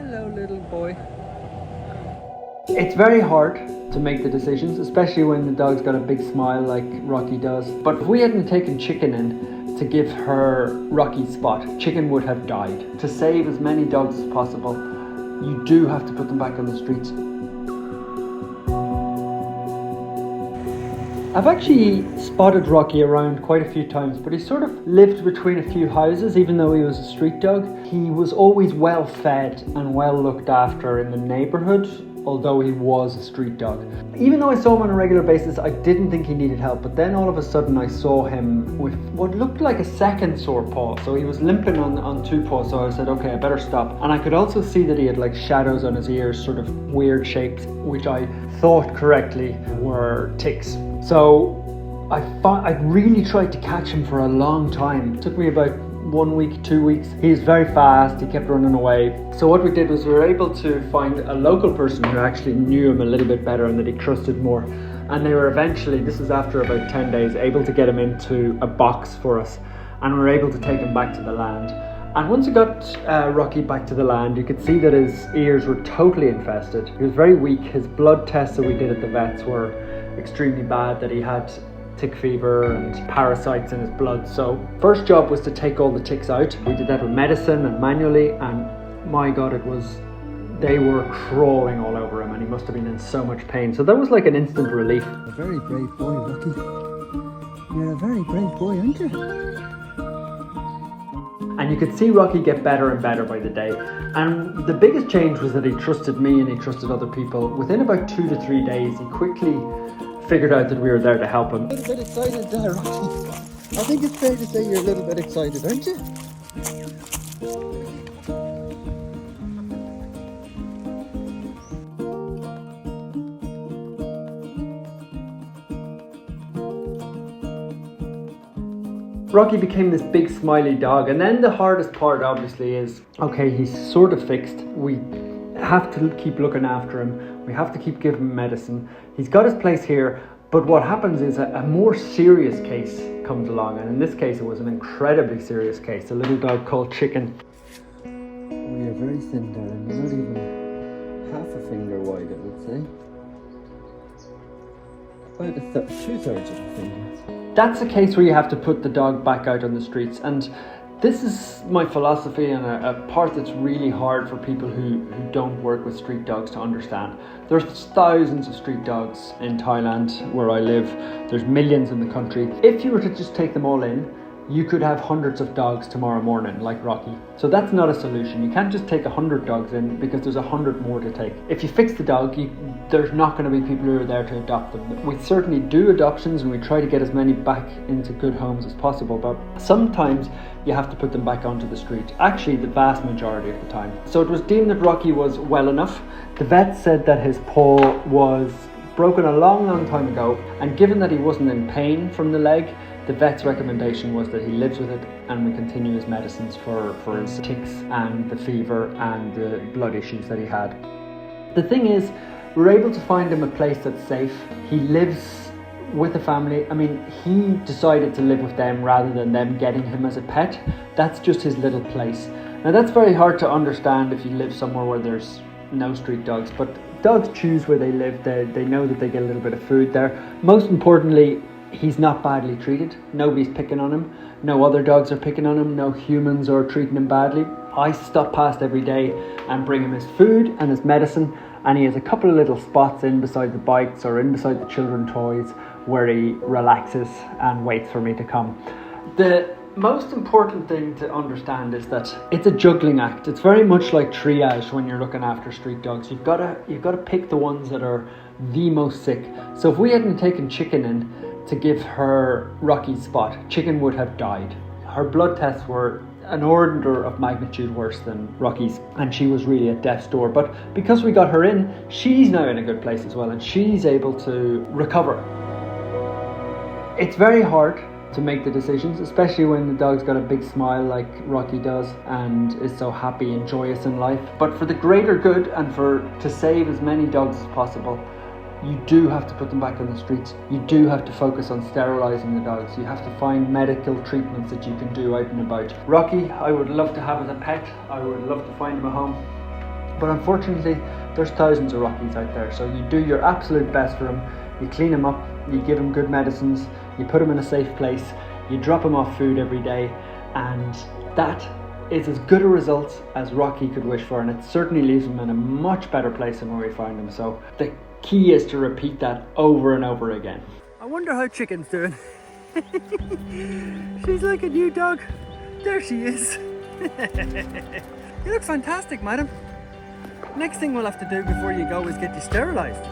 Hello, little boy. It's very hard to make the decisions, especially when the dog's got a big smile like Rocky does. But if we hadn't taken Chicken in to give her Rocky's spot, Chicken would have died. To save as many dogs as possible, you do have to put them back on the streets. I've actually spotted Rocky around quite a few times, but he sort of lived between a few houses. Even though he was a street dog, he was always well fed and well looked after in the neighbourhood, although he was a street dog. Even though I saw him on a regular basis, I didn't think he needed help, but then all of a sudden I saw him with what looked like a second sore paw. So he was limping on two paws, so I said, okay, I better stop. And I could also see that he had like shadows on his ears, sort of weird shapes, which I thought correctly were ticks. So I really tried to catch him for a long time. It took me about 1 week, 2 weeks. He was very fast, he kept running away. So what we did was we were able to find a local person who actually knew him a little bit better and that he trusted more. And they were eventually, this was after about 10 days, able to get him into a box for us. And we were able to take him back to the land. And once we got Rocky back to the land, you could see that his ears were totally infested. He was very weak. His blood tests that we did at the vets were extremely bad, that he had tick fever and parasites in his blood. So first job was to take all the ticks out. We did that with medicine and manually, and my God, they were crawling all over him and he must have been in so much pain. So that was like an instant relief. A very brave boy, Rocky. You're a very brave boy, aren't you? And you could see Rocky get better and better by the day. And the biggest change was that he trusted me and he trusted other people. Within about 2 to 3 days, he quickly figured out that we were there to help him. A little bit excited there, Rocky. I think it's fair to say you're a little bit excited, aren't you? Rocky became this big smiley dog, and then the hardest part obviously is, okay, he's sort of fixed. We have to keep looking after him. We have to keep giving him medicine. He's got his place here, but what happens is a more serious case comes along, and in this case it was an incredibly serious case. A little dog called Chicken. Oh, you're very thin, darling. You're not even half a finger wide, I would say. About 2/3 of a finger. That's a case where you have to put the dog back out on the streets, and this is my philosophy and a part that's really hard for people who don't work with street dogs to understand. There's thousands of street dogs in Thailand where I live. There's millions in the country. If you were to just take them all in, you could have hundreds of dogs tomorrow morning, like Rocky. So that's not a solution. You can't just take 100 dogs in because there's 100 more to take. If you fix the dog, there's not going to be people who are there to adopt them. We certainly do adoptions and we try to get as many back into good homes as possible, but sometimes you have to put them back onto the street. Actually, the vast majority of the time. So it was deemed that Rocky was well enough. The vet said that his paw was broken a long time ago, and given that he wasn't in pain from the leg, the vet's recommendation was that he lives with it and we continue his medicines for his ticks and the fever and the blood issues that he had. The thing is, we're able to find him a place that's safe. He lives with a family. I mean, he decided to live with them rather than them getting him as a pet. That's just his little place. Now that's very hard to understand if you live somewhere where there's no street dogs, but dogs choose where they live. They know that they get a little bit of food there. Most importantly, he's not badly treated. Nobody's picking on him. No other dogs are picking on him. No humans are treating him badly. I stop past every day and bring him his food and his medicine, and he has a couple of little spots in beside the bikes or in beside the children's toys where he relaxes and waits for me to come. The most important thing to understand is that it's a juggling act. It's very much like triage when you're looking after street dogs. You've got to pick the ones that are the most sick. So if we hadn't taken Chicken in to give her Rocky's spot, Chicken would have died. Her blood tests were an order of magnitude worse than Rocky's, and she was really at death's door. But because we got her in, she's now in a good place as well, and she's able to recover. It's very hard to make the decisions, especially when the dog's got a big smile like Rocky does and is so happy and joyous in life. But for the greater good and to save as many dogs as possible, you do have to put them back on the streets. You do have to focus on sterilising the dogs. You have to find medical treatments that you can do out and about. Rocky, I would love to have as a pet. I would love to find him a home. But unfortunately, there's thousands of Rockies out there, so you do your absolute best for them. You clean them up, you give them good medicines, you put them in a safe place, you drop them off food every day, and that is as good a result as Rocky could wish for, and it certainly leaves them in a much better place than where we found them. So the key is to repeat that over and over again. I wonder how Chicken's doing. She's like a new dog. There she is. You look fantastic, madam. Next thing we'll have to do before you go is get you sterilised.